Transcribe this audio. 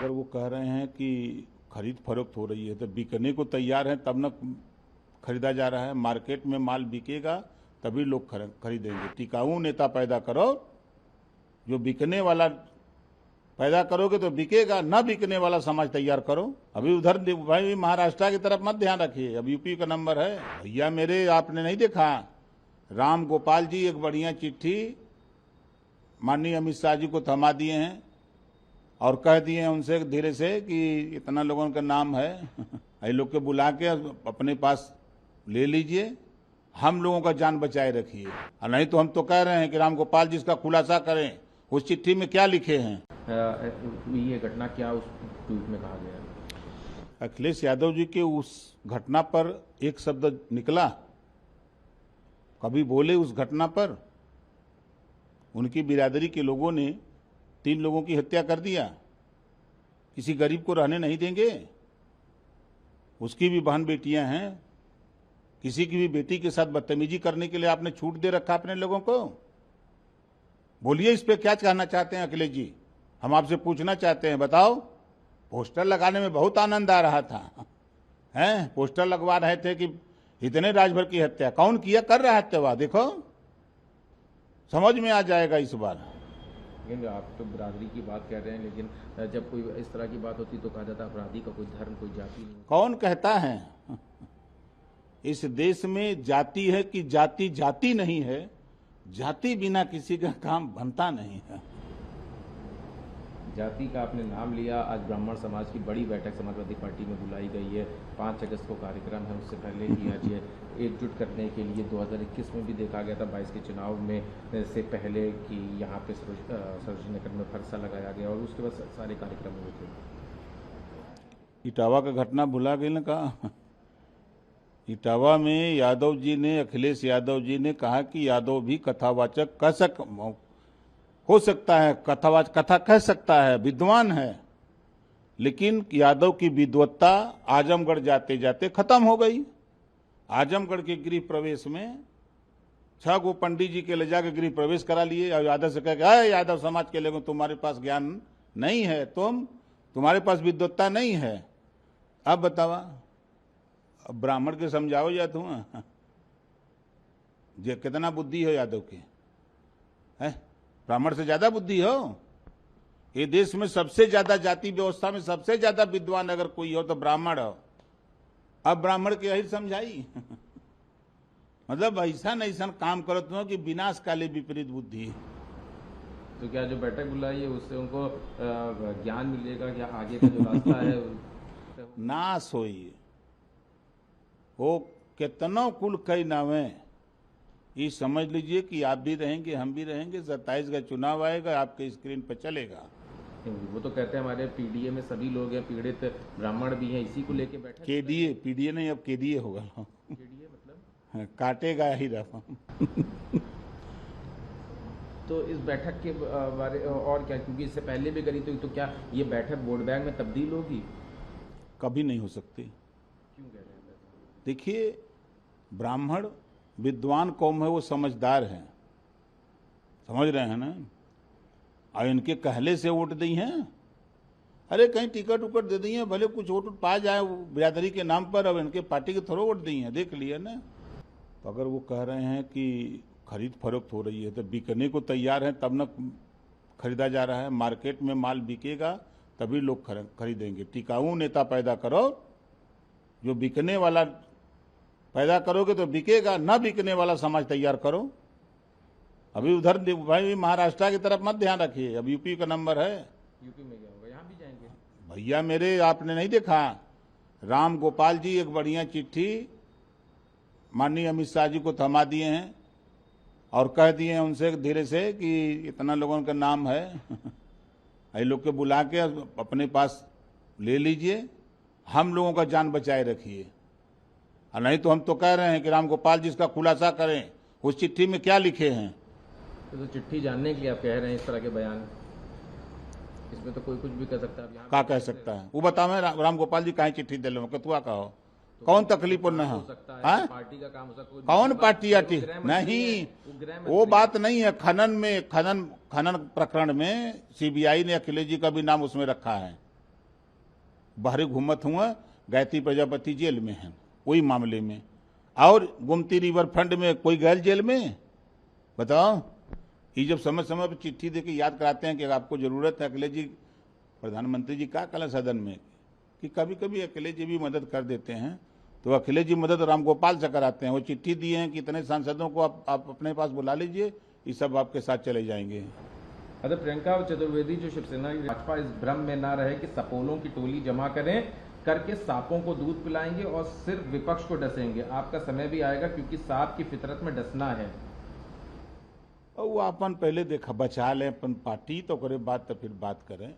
अगर वो कह रहे हैं कि खरीद फरोख्त हो रही है तो बिकने को तैयार है तब न खरीदा जा रहा है। मार्केट में माल बिकेगा तभी लोग खरीदेंगे। टिकाऊ नेता पैदा करो, जो बिकने वाला पैदा करोगे तो बिकेगा, न बिकने वाला समाज तैयार करो। अभी उधर भाई महाराष्ट्र की तरफ मत ध्यान रखिए, अब यूपी का नंबर है भैया मेरे। आपने नहीं देखा राम गोपाल जी एक बढ़िया चिट्ठी माननीय अमित शाह जी को थमा दिए हैं और कह दिए हैं उनसे धीरे से कि इतना लोगों का नाम है, ये लोग के बुला के अपने पास ले लीजिए, हम लोगों का जान बचाए रखिए। और नहीं तो हम तो कह रहे हैं कि राम गोपाल जी इसका खुलासा करें, उस चिट्ठी में क्या लिखे हैं। ये घटना क्या उस ट्वीट में कहा गया? अखिलेश यादव जी के उस घटना पर एक शब्द निकला, कभी बोले उस घटना पर? उनकी बिरादरी के लोगों ने 3 लोगों की हत्या कर दिया, किसी गरीब को रहने नहीं देंगे। उसकी भी बहन बेटियां हैं, किसी की भी बेटी के साथ बदतमीजी करने के लिए आपने छूट दे रखा अपने लोगों को। बोलिए इस पे क्या कहना चाहते हैं अखिलेश जी, हम आपसे पूछना चाहते हैं, बताओ। पोस्टर लगाने में बहुत आनंद आ रहा था, हैं? पोस्टर लगवा रहे थे कि इतने राजभर की हत्या कौन किया, कर रहा है हत्या, देखो समझ में आ जाएगा इस बार। लेकिन आप तो बिरादरी की बात कह रहे हैं, लेकिन जब कोई इस तरह की बात होती तो कहा जाता अपराधी का कोई धर्म कोई जाति नहीं। कौन कहता है? इस देश में जाति है कि जाति जाति नहीं है, जाति बिना किसी का काम बनता नहीं है। जाति का आपने नाम लिया, आज ब्राह्मण समाज की बड़ी बैठक समाजवादी पार्टी में बुलाई गई है, 5 अगस्त को कार्यक्रम है, उससे पहले ही आज ये एकजुट करने के लिए 2021 में भी देखा गया था 22 के चुनाव में से पहले कि यहाँ पे सरोजनी नगर में फरसा लगाया गया और उसके बाद सारे कार्यक्रम हुए थे। इटावा का घटना भुला गई ना कहा? इटावा में यादव जी ने, अखिलेश यादव जी ने कहा कि यादव भी कथावाचक हो सकता है, कथा कह सकता है, विद्वान है, लेकिन यादव की विद्वत्ता आजमगढ़ जाते जाते खत्म हो गई। आजमगढ़ के गृह प्रवेश में 6 गो पंडित जी के ले जाकर गृह प्रवेश करा लिए और यादव से कह के, यादव समाज के लोगों तुम्हारे पास ज्ञान नहीं है, तुम्हारे पास विद्वत्ता नहीं है। अब बतावा, अब ब्राह्मण के समझाओ या तुम जे कितना बुद्धि हो यादव के, है? ब्राह्मण से ज्यादा बुद्धि हो? ये देश में सबसे ज्यादा जाति व्यवस्था में सबसे ज्यादा विद्वान अगर कोई हो तो ब्राह्मण हो। अब ब्राह्मण के यही समझाई मतलब ऐसा काम करो तुम कि विनाशकाली विपरीत बुद्धि। तो क्या जो बैठक बुलाई है उससे उनको ज्ञान मिलेगा, क्या आगे का जो रास्ता है नाश होई? वो कितनों कुल कई नावे, ये समझ लीजिए कि आप भी रहेंगे, हम भी रहेंगे, 27 का चुनाव आएगा, आपके स्क्रीन पर चलेगा। वो तो कहते हैं हमारे पीडीए में सभी लोग हैं, पीड़ित ब्राह्मण भी हैं, इसी को लेके बैठे। पीडीए नहीं, अब केडीए होगा। केडीए मतलब काटेगा ही रहा। तो इस बैठक के बारे और क्या, क्योंकि इससे पहले भी करी तो क्या ये बैठक वोट बैंक में तब्दील होगी? कभी नहीं हो सकती। क्यों कह रहे हैं? देखिए, ब्राह्मण विद्वान कौम है, वो समझदार है, समझ रहे हैं ना? और इनके कहले से वोट दी हैं। अरे कहीं टिकट उकट दे दी है, भले कुछ वोट पा जाए बिरादरी के नाम पर, अब इनके पार्टी के थोड़ा वोट दी हैं, देख लिया ना। तो अगर वो कह रहे हैं कि खरीद फरोख्त हो रही है तो बिकने को तैयार है तब न खरीदा जा रहा है। मार्केट में माल बिकेगा तभी लोग खरीदेंगे। टिकाऊ नेता पैदा करो, जो बिकने वाला पैदा करोगे तो बिकेगा, न बिकने वाला समाज तैयार करो। अभी उधर भाई महाराष्ट्र की तरफ मत ध्यान रखिए, अब यूपी का नंबर है। यूपी में क्या होगा, यहाँ भी जाएंगे भैया मेरे। आपने नहीं देखा राम गोपाल जी एक बढ़िया चिट्ठी माननीय अमित शाह जी को थमा दिए हैं और कह दिए हैं उनसे धीरे से कि इतना लोगों का नाम है, ये लोग के बुला के अपने पास ले लीजिए, हम लोगों का जान बचाए रखिए। और नहीं तो हम तो कह रहे हैं कि राम गोपाल जी इसका खुलासा करें, उस चिट्ठी में क्या लिखे हैं। तो चिट्ठी जानने के लिए आप कह रहे हैं इस तरह के बयान, इसमें तो कोई कुछ भी कह सकता है। क्या कह सकता है वो बता। मैं राम गोपाल जी काहे चिट्ठी दे लो, कतुआ कहो, कौन तकलीफ न हो सकता है? पार्टी का काम हो सकता है, कौन पार्टी आटी नहीं, वो बात नहीं है। खनन प्रकरण में सीबीआई ने अखिलेश जी का भी नाम उसमें रखा है। बाहरी घूमत हुआ, गायत्री प्रजापति जेल में हैं वही मामले में, और गोमती रिवर फ्रंट में कोई गैर जेल में, बताओ। ये जब समय समय पर चिट्ठी देके याद कराते हैं कि आपको जरूरत है, अखिलेश जी प्रधानमंत्री जी का कल सदन में कि कभी कभी अखिलेश जी भी मदद कर देते हैं, तो अखिलेश जी मदद रामगोपाल से कराते हैं। वो चिट्ठी दिए हैं कि इतने सांसदों को आप अपने पास बुला लीजिए, ये सब आपके साथ चले जाएंगे। अगर प्रियंका चतुर्वेदी जो शिवसेना की भाजपा इस भ्रम में ना रहे कि सपोलों की टोली जमा करें करके सांपों को दूध पिलाएंगे और सिर्फ विपक्ष को डसेंगे। आपका समय भी आएगा क्योंकि सांप की फितरत में डसना है। और वो अपन पहले देखा बचा लें अपन पार्टी, तो करे बात तो फिर बात करें।